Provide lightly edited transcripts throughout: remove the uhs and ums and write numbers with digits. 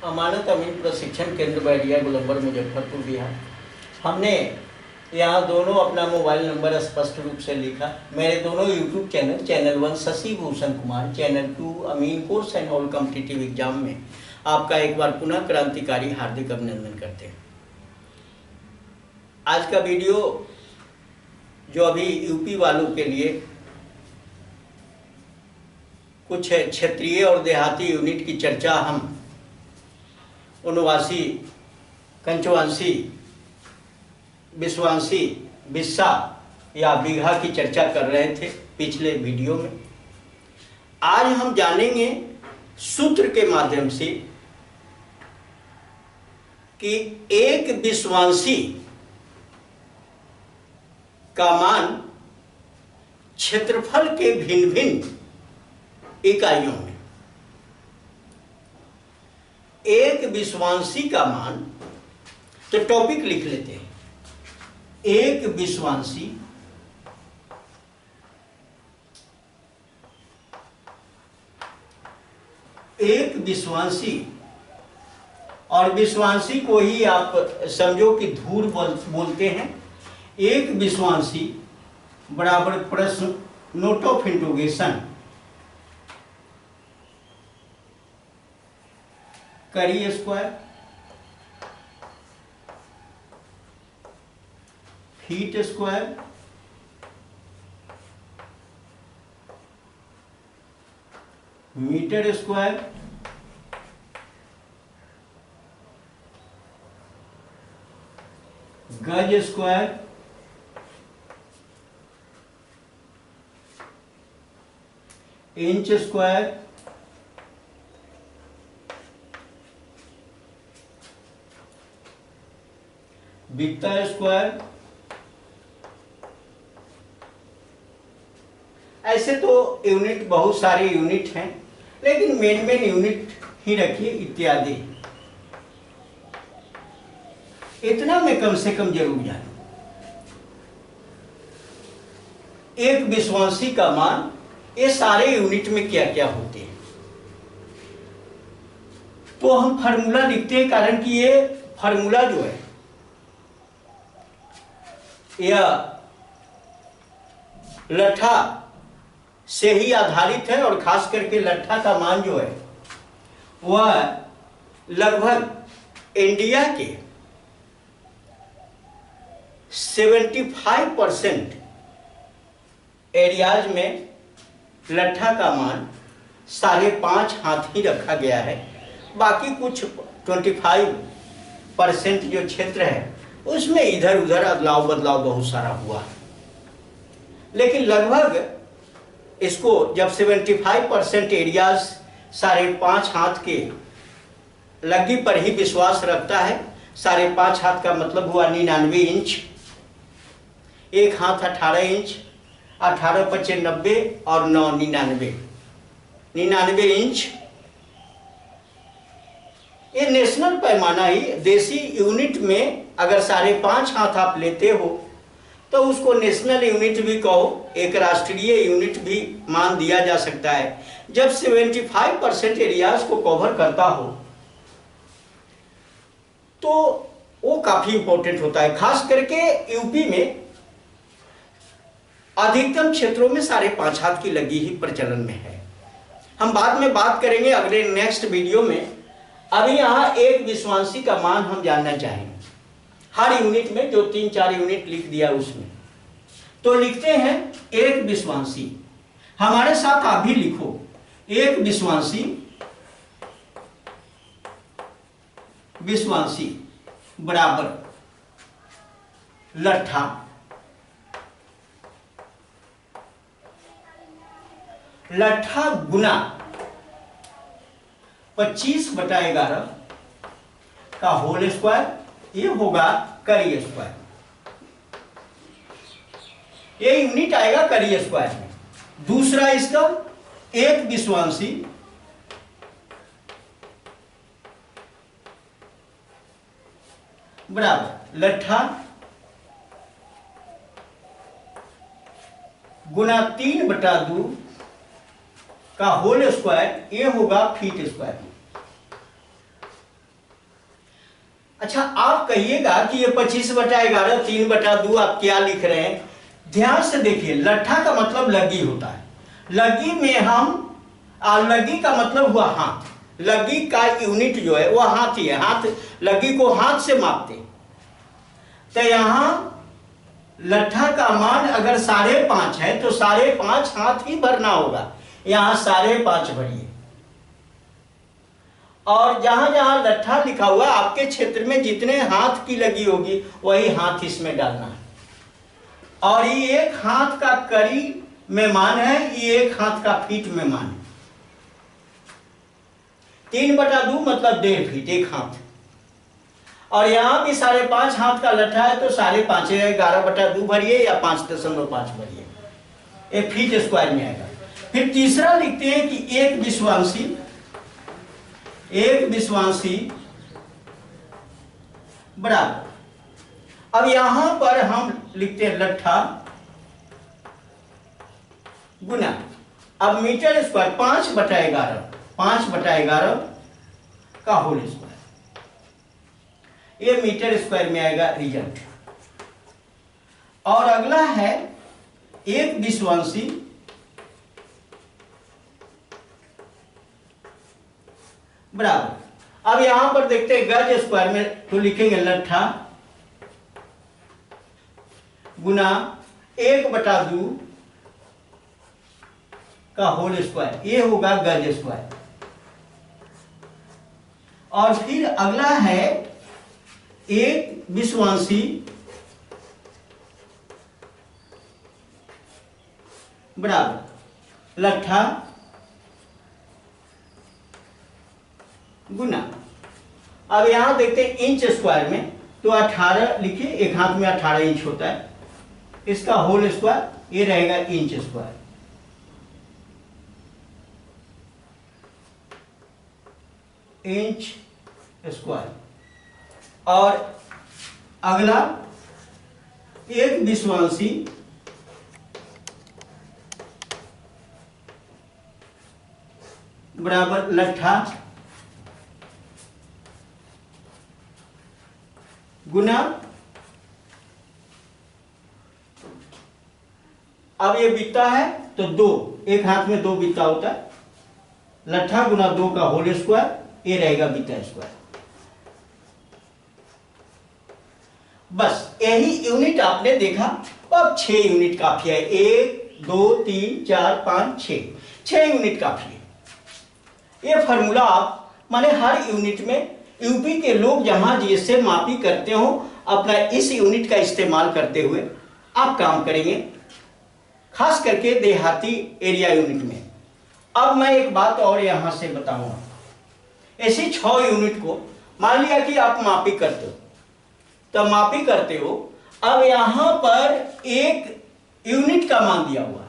अमानत अमीन प्रशिक्षण केंद्र बैरिया गोलंबर मुजफ्फरपुर बिहार। हमने यहाँ दोनों अपना मोबाइल नंबर स्पष्ट रूप से लिखा। मेरे दोनों YouTube channel, channel 1 Shashi Bhushan Kumar, channel 2 अमीन course and all competitive exam में आपका एक बार पुनः क्रांतिकारी हार्दिक अभिनंदन करते हैं। आज का वीडियो जो अभी यूपी वालों के लिए कुछ क्षेत्रीय और देहाती यूनिट की चर्चा हम उनवासी, कंचवांसी, विश्वांसी, बिस्सा या बीघा की चर्चा कर रहे थे पिछले वीडियो में। आज हम जानेंगे सूत्र के माध्यम से कि एक विश्वांसी का मान क्षेत्रफल के भिन्न भिन्न इकाइयों में, एक विश्वांसी का मान, तो टॉपिक लिख लेते हैं। एक विश्वांसी और विश्वांसी को ही आप समझो कि धूर बोलते हैं। एक विश्वांसी बराबर प्रश्न नोट ऑफ इंट्रोगेशन करिए square feet square metre square गज स्क्वायर इंच स्क्वायर बित्ता स्क्वायर। ऐसे तो यूनिट बहुत सारे यूनिट हैं, लेकिन मेन यूनिट ही रखिए इत्यादि। इतना मैं कम से कम जरूर जानूं। एक विश्वांसी का मान, ये सारे यूनिट में क्या क्या होते हैं। तो हम फार्मूला लिखते हैं, कारण कि ये फार्मूला जो है यह लट्ठा से ही आधारित है, और खास करके लट्ठा का मान जो है वह लगभग इंडिया के 75% एरियाज में लट्ठा का मान 5.5 हाथ ही रखा गया है। बाकी कुछ 25% जो क्षेत्र है उसमें इधर उधर अदलाव बदलाव बहुत सारा हुआ है, लेकिन लगभग इसको जब 75% एरियाज 5.5 हाथ के लग्गी पर ही विश्वास रखता है। 5.5 हाथ का मतलब हुआ 99 इंच, एक हाथ 18 इंच, 18 × 90 और 9 99 इंच। ये नेशनल पैमाना ही, देसी यूनिट में अगर 5.5 हाथ आप लेते हो तो उसको नेशनल यूनिट भी कहो, एक राष्ट्रीय यूनिट भी मान दिया जा सकता है। जब 75% एरियाज को कवर करता हो तो वो काफी इंपॉर्टेंट होता है। खास करके यूपी में अधिकतम क्षेत्रों में 5.5 हाथ की लगी ही प्रचलन में है। हम बाद में बात करेंगे अगले नेक्स्ट वीडियो में। अभी यहाँ एक विश्वांसी का मान हम जानना चाहेंगे। हर यूनिट में जो 3-4 यूनिट लिख दिया उसमें, तो लिखते हैं एक विश्वांसी। हमारे साथ आप भी लिखो, एक विश्वांसी बराबर लट्ठा गुना 25/11 का होल स्क्वायर, ये होगा करी स्क्वायर। ये यूनिट आएगा करी स्क्वायर में। दूसरा इसका एक विश्वांसी बराबर लट्ठा गुना 3/2 का होल स्क्वायर, ये होगा फीट स्क्वायर। अच्छा, आप कहिएगा कि ये 25/11 3/2 आप क्या लिख रहे हैं? ध्यान से देखिए, लट्ठा का मतलब लग्गी होता है। लग्गी में हम लग्गी का मतलब हुआ हाथ। लग्गी का यूनिट जो है वह हाथ ही है। हाथ, लग्गी को हाथ से मापते। तो यहां लट्ठा का मान अगर 5.5 है तो 5.5 हाथ ही भरना होगा। यहां 5.5 भरिए, और जहां जहां लट्ठा लिखा हुआ है आपके क्षेत्र में जितने हाथ की लगी होगी वही हाथ इसमें डालना है। और ये एक हाथ का कड़ी में मान है, ये एक हाथ का फीट में मान है। 3/2 मतलब 1.5 फीट, एक हाथ। और यहां भी 5.5 हाथ का लट्ठा है तो 5.5 है, 11/2 भरिए या 5.5 भरिए, एक फीट स्क्वायर में आएगा। फिर तीसरा लिखते हैं कि एक विश्वांसी बराबर। अब यहां पर हम लिखते हैं लट्ठा गुना, अब मीटर स्क्वायर 5/11 का होल स्क्वायर, ये मीटर स्क्वायर में आएगा रिजल्ट। और अगला है एक विश्वांसी बराबर। अब यहां पर देखते हैं गज स्क्वायर में तो लिखेंगे लट्ठा गुना 1/2 का होल स्क्वायर, ये होगा गज स्क्वायर। और फिर अगला है एक विश्वांसी बराबर लट्ठा गुना, अब यहां देखते हैं इंच स्क्वायर में तो 18 लिखिए, एक हाथ में 18 इंच होता है, इसका होल स्क्वायर ये रहेगा इंच स्क्वायर। Inch square. और अगला एक विश्वांसी बराबर लट्ठा गुना, अब ये बित्ता है तो 2, एक हाथ में 2 बित्ता होता है, लट्ठा गुना 2 का होल स्क्वायर, ये रहेगा बित्ता स्क्वायर। बस यही यूनिट आपने देखा। अब 6 यूनिट काफी है, 1 2 3 4 5 6 यूनिट काफी है। ये फॉर्मूला आप माने हर यूनिट में यूपी के लोग जहां जैसे मापी करते हो अपना इस यूनिट का इस्तेमाल करते हुए आप काम करेंगे, खास करके देहाती एरिया यूनिट में। अब मैं एक बात और यहां से बताऊंगा, ऐसी 6 यूनिट को मान लिया कि आप मापी करते हो, तो मापी करते हो, अब यहां पर एक यूनिट का मान दिया हुआ है।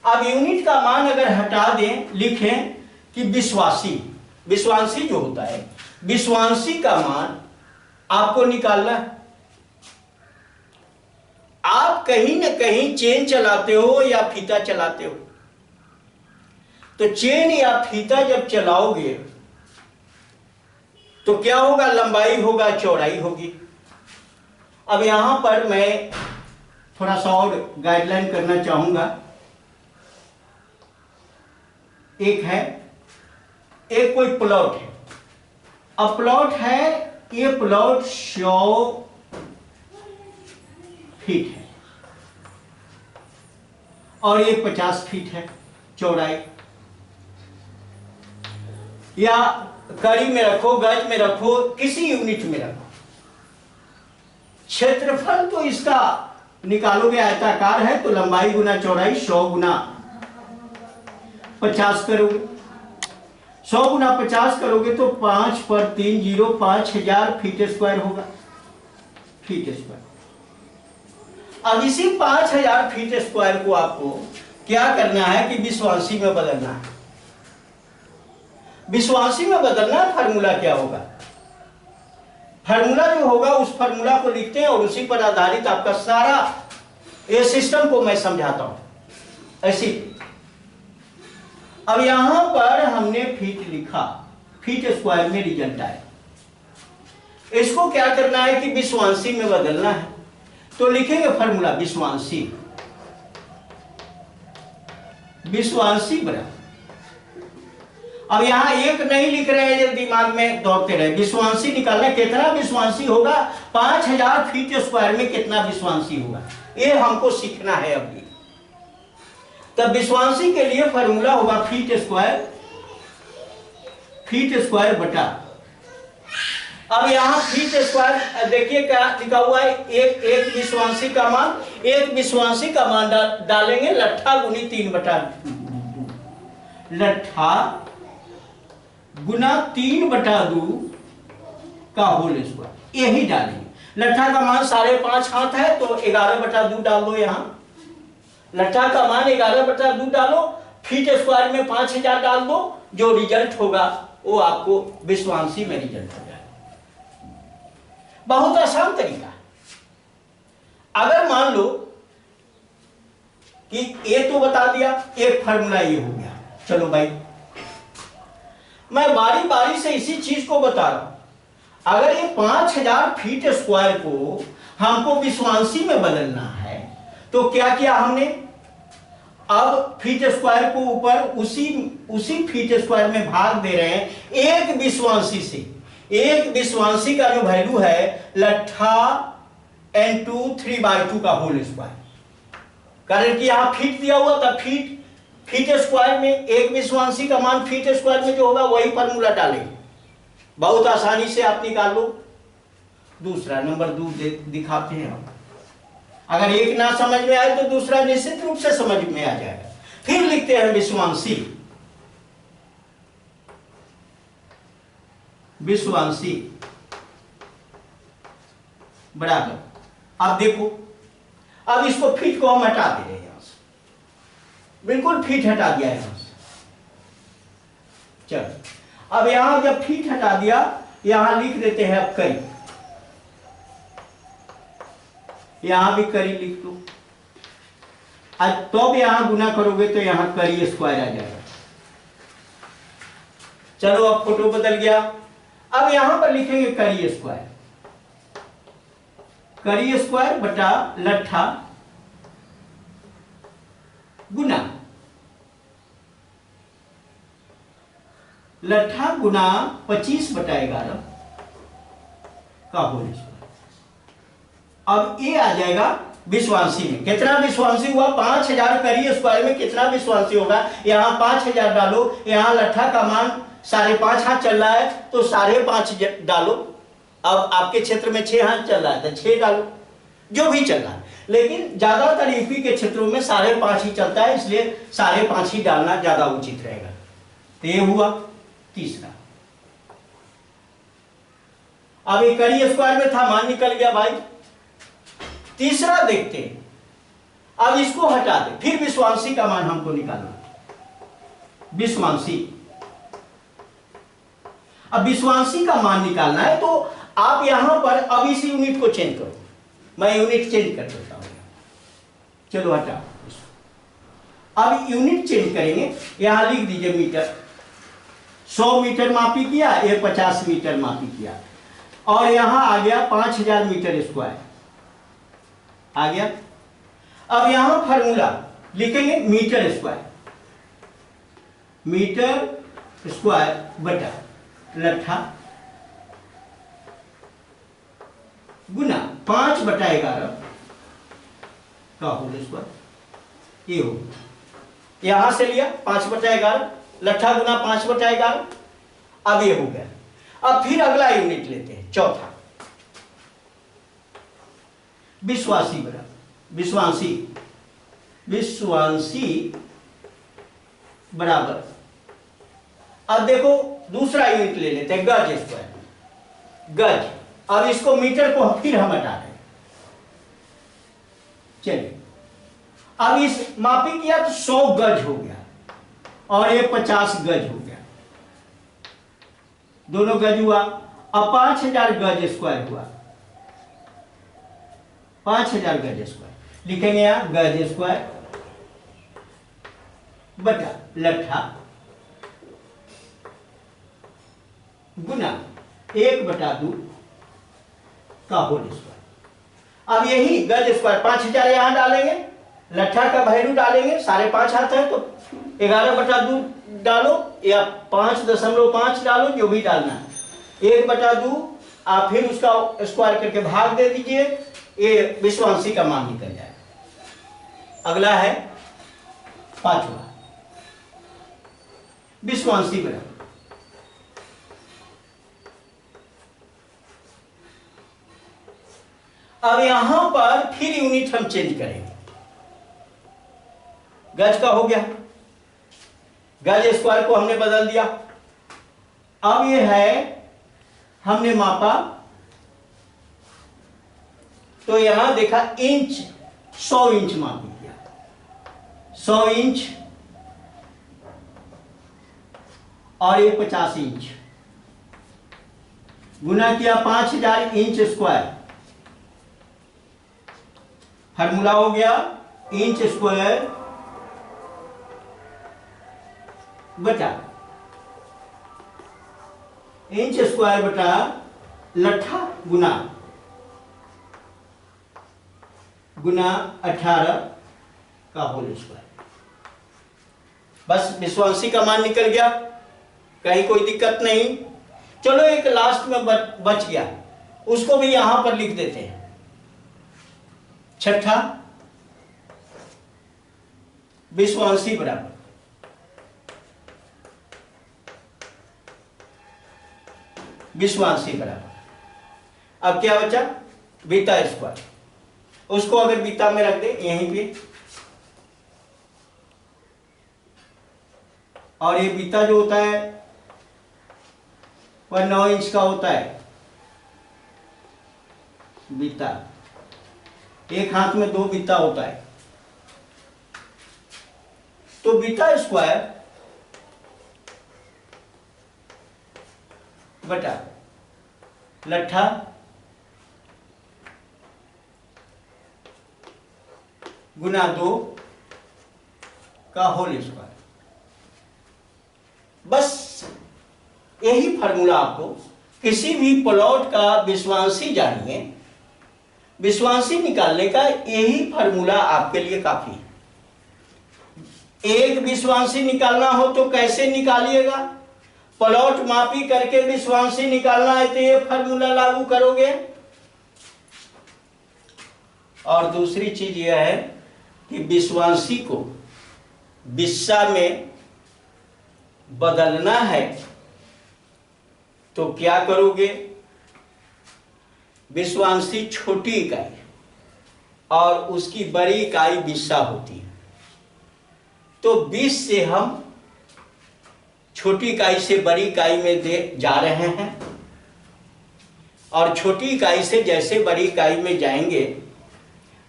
अब यूनिट का मान अगर हटा दें, लिखें कि विश्वांसी जो होता है, विश्वांसी का मान आपको निकालना है। आप कहीं ना कहीं चेन चलाते हो या फीता चलाते हो, तो चेन या फीता जब चलाओगे तो क्या होगा, लंबाई होगा चौड़ाई होगी। अब यहां पर मैं थोड़ा सा और गाइडलाइन करना चाहूंगा। एक कोई प्लॉट है, अब प्लॉट है, ये प्लॉट 100 फीट है और ये 50 फीट है चौड़ाई, या कड़ी में रखो, गज में रखो, किसी यूनिट में रखो। क्षेत्रफल तो इसका निकालोगे, आयताकार है तो लंबाई गुना चौड़ाई 100 गुना 50 करोगे, 100 गुना 50 करोगे तो 5 पर 3 0, 5000 फीट स्क्वायर होगा, फीट स्क्वायर। अब इसी 5000 फीट स्क्वायर को आपको क्या करना है कि विश्वांसी में बदलना है। विश्वांसी में बदलना, फार्मूला क्या होगा, फार्मूला जो होगा उस फार्मूला को लिखते हैं और उसी पर आधारित आपका सारा ये सिस्टम को मैं समझाता हूं ऐसी। अब यहां पर हमने फीट लिखा, फीट स्क्वायर में रिजल्ट आया। इसको क्या करना है कि विश्वांशी में बदलना है। तो लिखेंगे फॉर्मूला विश्वांशी, विश्वांशी बराबर, अब यहां एक नहीं लिख रहे हैं, ये दिमाग में दौड़ते रहे, विश्वांशी निकालना, कितना विश्वांशी होगा 5000 फीट स्क्वायर में कितना विश्वांशी होगा, ये हमको सीखना है अभी। तब विश्वांशी के लिए फॉर्मूला होगा फीट स्क्वायर बटा, अब यहाँ फीट स्क्वायर देखिए क्या लिखा हुआ है, एक विश्वांशी का मान, एक विश्वांशी का मान डालेंगे लट्ठा गुनी 3/2, लट्ठा गुना 3/2 का होल स्क्वायर, यही डालेंगे। लट्ठा का मान 5.5 हाथ है तो 11/2 डाल दो, यहाँ लट्ठा का मान 11/2 डालो, फीट स्क्वायर में 5000 डाल दो, जो रिजल्ट होगा वो आपको विश्वांशी में रिजल्ट हो जाएगा। बहुत आसान तरीका है। अगर मान लो कि ये तो बता दिया, एक फार्मूला ये हो गया, चलो भाई मैं बारी बारी से इसी चीज को बता रहा हूं। अगर ये 5000 फीट स्क्वायर को हमको विश्वांशी में बदलना है तो क्या किया हमने, अब फीट स्क्वायर को ऊपर उसी फीट स्क्वायर में भाग दे रहे हैं एक विश्वांशी से। एक विश्वांशी का जो वैल्यू है लट्ठा n2 3/2 का होल स्क्वायर, कारण कि यहां फीट दिया हुआ था, फीट स्क्वायर में एक विश्वांशी का मान फीट स्क्वायर में जो होगा वही फॉर्मूला डालेंगे, बहुत आसानी से आप निकाल लो। दूसरा नंबर 2 दिखाते हैं हम, अगर एक ना समझ में आए तो दूसरा निश्चित रूप से समझ में आ जाएगा। फिर लिखते हैं विश्वांशी बराबर, अब देखो, अब इसको फीट को हम हटा दे रहे हैं यहां से, बिल्कुल फीट हटा दिया है यहां से। चलो अब यहां जब फीट हटा दिया, यहां लिख देते हैं अब करी, यहां भी करी लिख दो, तो यहां गुना करोगे तो यहां करी स्क्वायर आ जाएगा। चलो अब फोटो बदल गया, अब यहां पर लिखेंगे करी स्क्वायर बटा लट्ठा गुना 25/11 का होल स्क्वायर। अब ये आ जाएगा विश्वांशी में, कितना विश्वांशी हुआ 5000 करी स्क्वायर में कितना विश्वांशी होगा, यहां 5000 डालो, यहां लट्ठा का मान 5.5 हाथ चल रहा है तो 5.5 डालो, अब आपके क्षेत्र में 6 हाथ चल रहा है तो 6 डालो, जो भी चल रहा है, लेकिन ज्यादातर यूपी के क्षेत्रों में 5.5 ही चलता है, इसलिए 5.5 ही डालना ज्यादा उचित रहेगा। तो ये हुआ तीसरा। अब ये करी स्क्वायर में था, मान निकल गया भाई। तीसरा देखते हैं, अब इसको हटा दे, फिर विश्वांशी का मान हमको निकालना, विश्वांशी, अब विश्वांशी का मान निकालना है तो आप यहां पर अब इस यूनिट को चेंज करो, मैं यूनिट चेंज कर देता हूं, चलो हटा, अब यूनिट चेंज करेंगे, यहां लिख दीजिए मीटर, 100 मीटर मापी किया, ये 50 मीटर मापी किया, और यहां आ गया 5000 मीटर स्क्वायर आ गया। अब यहां फार्मूला लिखेंगे मीटर स्क्वायर बटा लट्ठा गुना 5/11 का होल स्क्वायर, ये हो, यहां से लिया 5/11, लट्ठा गुना 5/11, अब ये हो गया। अब फिर अगला यूनिट लेते हैं, चौथा, विश्वांशी बराबर, अब देखो दूसरा यूनिट ले लेते हैं, गज स्क्वायर, गज, अब इसको मीटर को फिर हम हटा दें, चलिए अब इस मापी किया तो 100 गज हो गया और ये 50 गज हो गया, दोनों गज हुआ। अब 5000 गज स्क्वायर हुआ, 5000 गज स्क्वायर लिखेंगे, यहां गज स्क्वायर बटा लट्ठा गुना 1/2 का होल स्क्वायर। अब यही गज स्क्वायर 5000 यहां डालेंगे, लट्ठा का वैल्यू डालेंगे, 5.5 हाथ है तो 11/2 डालो या 5.5 डालो, जो भी डालना है, 1/2 आप फिर उसका स्क्वायर करके भाग दे दीजिए, ये विश्वांशी का मान निकल जाएगा। अगला है 5वां, विश्वांशी बराबर। अब यहां पर फिर यूनिट हम चेंज करेंगे, गज का हो गया, गज स्क्वायर को हमने बदल दिया। अब ये है हमने मापा तो यहां देखा इंच, 100 इंच माप दिया, 100 इंच और ये 50 इंच गुना किया 5000 इंच स्क्वायर, फार्मूला हो गया इंच स्क्वायर बटा इंच स्क्वायर बटा लट्ठा गुना 18 का होल स्क्वायर। बस विश्वांशी का मान निकल गया, कहीं कोई दिक्कत नहीं। चलो एक लास्ट में बच गया, उसको भी यहां पर लिख देते हैं। छठा, विश्वांशी बराबर विश्वांशी बराबर। अब क्या बचा, बीटा स्क्वायर, उसको अगर बीटा में रख दे यहीं पे, और ये बीटा जो होता है वह 9 इंच का होता है बीटा, एक हाथ में 2 बीटा होता है, तो बीटा स्क्वायर बटा लट्ठा गुना 2 का होल स्क्वायर। बस यही फार्मूला आपको किसी भी प्लॉट का विश्वांशी जानिए, विश्वांशी निकालने का यही फार्मूला आपके लिए काफी है। एक विश्वांशी निकालना हो तो कैसे निकालिएगा, प्लॉट मापी करके विश्वांशी निकालना है तो ये फार्मूला लागू करोगे। और दूसरी चीज यह है कि विश्वांशी को बिस्सा में बदलना है तो क्या करोगे, विश्वांशी छोटी इकाई और उसकी बड़ी इकाई बिस्सा होती है, तो 20 से हम छोटी इकाई से बड़ी इकाई में जा रहे हैं, और छोटी इकाई से जैसे बड़ी इकाई में जाएंगे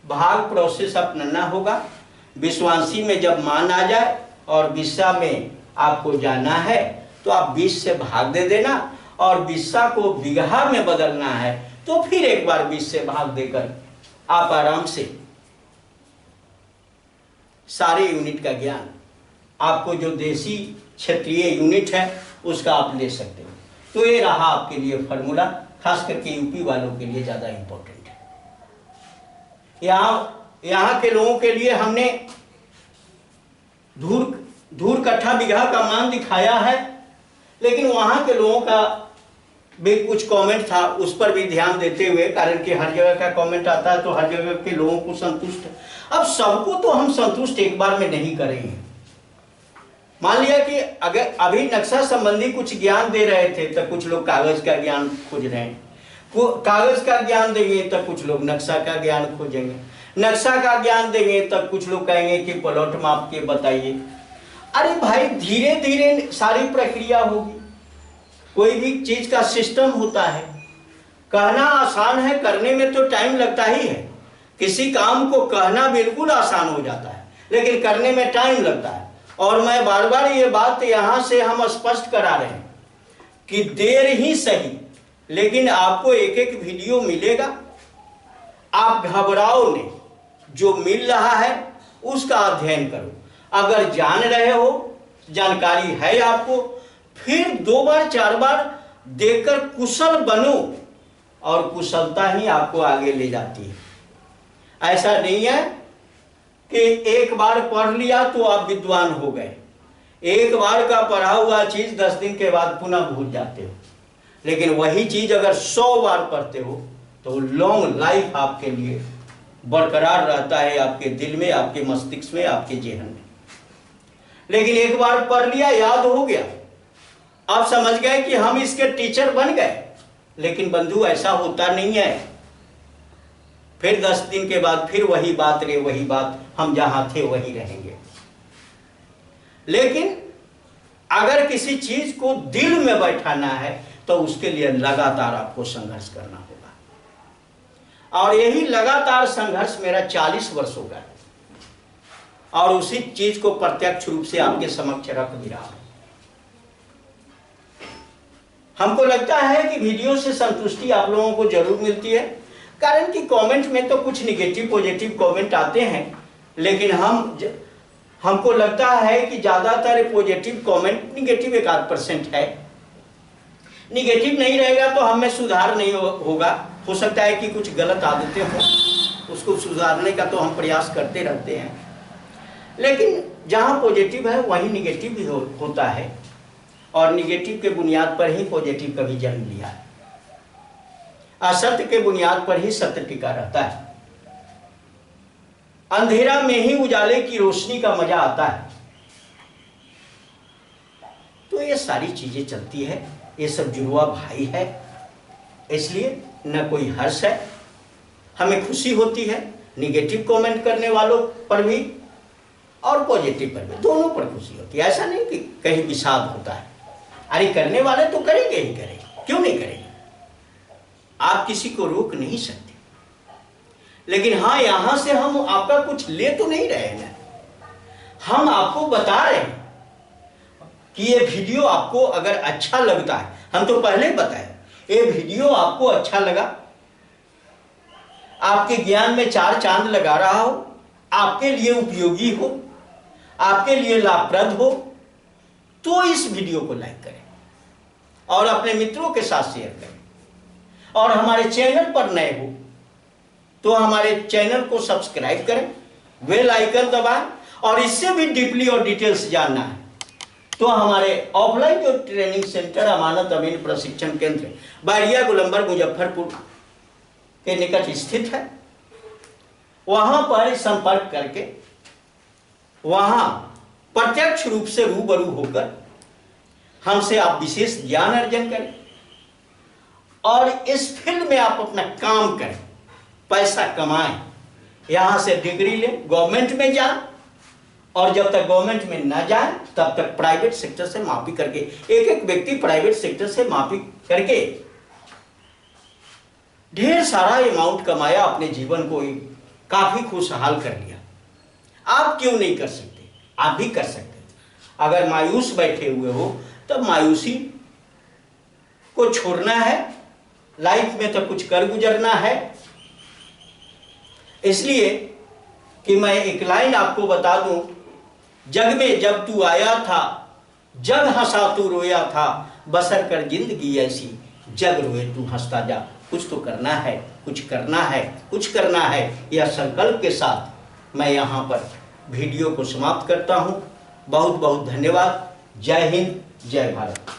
भाग प्रोसेस अपनाना होगा। विश्वांशी में जब मान आ जाए और बिस्सा में आपको जाना है तो आप 20 से भाग दे देना, और बिस्सा को बीघा में बदलना है तो फिर एक बार 20 से भाग देकर आप आराम से सारे यूनिट का ज्ञान, आपको जो देसी क्षेत्रीय यूनिट है उसका आप ले सकते हो। तो ये रहा आपके लिए फार्मूला, खास करके यूपी वालों के लिए ज्यादा इंपॉर्टेंट है। यहाँ के लोगों के लिए हमने धूर कट्ठा बीघा का मान दिखाया है, लेकिन वहां के लोगों का भी कुछ कमेंट था, उस पर भी ध्यान देते हुए, कारण कि हर जगह का कमेंट आता है तो हर जगह के लोगों को संतुष्ट, अब सबको तो हम संतुष्ट एक बार में नहीं करेंगे। मान लिया कि अगर अभी नक्शा संबंधी कुछ ज्ञान दे रहे थे तो कुछ लोग कागज का ज्ञान खोज रहे हैं, कागज का ज्ञान देंगे तो कुछ लोग नक्शा का ज्ञान खोजेंगे, नक्शा का ज्ञान देंगे तब कुछ लोग कहेंगे कि प्लॉट माप के बताइए। अरे भाई धीरे धीरे सारी प्रक्रिया होगी, कोई भी चीज का सिस्टम होता है, कहना आसान है, करने में तो टाइम लगता ही है। किसी काम को कहना बिल्कुल आसान हो जाता है लेकिन करने में टाइम लगता है। और मैं बार बार ये बात यहां से हम स्पष्ट करा रहे हैं कि देर ही सही, लेकिन आपको एक एक वीडियो मिलेगा, आप घबराओ नहीं, जो मिल रहा है उसका अध्ययन करो। अगर जान रहे हो, जानकारी है आपको, फिर 2 बार 4 बार देखकर कुशल बनो, और कुशलता ही आपको आगे ले जाती है। ऐसा नहीं है कि एक बार पढ़ लिया तो आप विद्वान हो गए। एक बार का पढ़ा हुआ चीज 10 दिन के बाद पुनः भूल जाते हो, लेकिन वही चीज अगर 100 बार पढ़ते हो तो लॉन्ग लाइफ आपके लिए बरकरार रहता है, आपके दिल में, आपके मस्तिष्क में, आपके जेहन में। लेकिन एक बार पढ़ लिया, याद हो गया, आप समझ गए कि हम इसके टीचर बन गए, लेकिन बंधु ऐसा होता नहीं है। फिर 10 दिन के बाद फिर वही बात रे वही बात, हम जहां थे वही रहेंगे। लेकिन अगर किसी चीज को दिल में बैठाना है तो उसके लिए लगातार आपको संघर्ष करना होगा। और यही लगातार संघर्ष मेरा 40 वर्षों का है, और उसी चीज को प्रत्यक्ष रूप से आपके समक्ष रख भी रहा हूं। हमको लगता है कि वीडियो से संतुष्टि आप लोगों को जरूर मिलती है, कारण कि कमेंट में तो कुछ निगेटिव पॉजिटिव कमेंट आते हैं, लेकिन हमको लगता है कि ज्यादातर पॉजिटिव कमेंट, निगेटिव 1-8% है। निगेटिव नहीं रहेगा तो हमें सुधार नहीं होगा। हो सकता है कि कुछ गलत आदतें हो, उसको सुधारने का तो हम प्रयास करते रहते हैं, लेकिन जहां पॉजिटिव है वहीं निगेटिव भी होता है, और निगेटिव के बुनियाद पर ही पॉजिटिव कभी जन्म लिया है। असत्य के बुनियाद पर ही सत्य टिका रहता है। अंधेरा में ही उजाले की रोशनी का मजा आता है। तो ये सारी चीजें चलती है, ये सब जुड़वा भाई है, इसलिए न कोई हर्ष है। हमें खुशी होती है निगेटिव कमेंट करने वालों पर भी और पॉजिटिव पर भी, दोनों पर खुशी होती है। ऐसा नहीं कि कहीं विषाद होता है। अरे करने वाले तो करेंगे ही करेंगे, क्यों नहीं करेंगे? आप किसी को रोक नहीं सकते, लेकिन हाँ, यहां से हम आपका कुछ ले तो नहीं रहे हैं, हम आपको बता रहे हैं कि ये वीडियो आपको अगर अच्छा लगता है, हम तो पहले ही बताए, ये वीडियो आपको अच्छा लगा, आपके ज्ञान में 4 चांद लगा रहा हो, आपके लिए उपयोगी हो, आपके लिए लाभप्रद हो, तो इस वीडियो को लाइक करें और अपने मित्रों के साथ शेयर करें। और हमारे चैनल पर नए हो तो हमारे चैनल को सब्सक्राइब करें, बेल आइकन दबाएं, और इससे भी डीपली और डिटेल्स जानना है तो हमारे ऑफलाइन जो ट्रेनिंग सेंटर अमानत अमीन प्रशिक्षण केंद्र बाड़िया गोलंबर मुजफ्फरपुर के निकट स्थित है, वहां पर संपर्क करके वहां प्रत्यक्ष रूप से रूबरू होकर हमसे आप विशेष ज्ञान अर्जन करें और इस फील्ड में आप अपना काम करें, पैसा कमाएं, यहां से डिग्री लें, गवर्नमेंट में जाएं, और जब तक गवर्नमेंट में ना जाए तब तक प्राइवेट सेक्टर से माफी करके, एक व्यक्ति प्राइवेट सेक्टर से माफी करके ढेर सारा अमाउंट कमाया, अपने जीवन को काफी खुशहाल कर लिया। आप क्यों नहीं कर सकते? आप भी कर सकते। अगर मायूस बैठे हुए हो तो मायूसी को छोड़ना है, लाइफ में तो कुछ कर गुजरना है। इसलिए कि मैं एक लाइन आपको बता दूं, जग में जब तू आया था, जग हंसा तू रोया था, बसर कर जिंदगी ऐसी, जग रोए तू हंसता जा। कुछ तो करना है, कुछ करना है, कुछ करना है, यह संकल्प के साथ मैं यहाँ पर वीडियो को समाप्त करता हूँ। बहुत बहुत धन्यवाद। जय हिंद, जय भारत।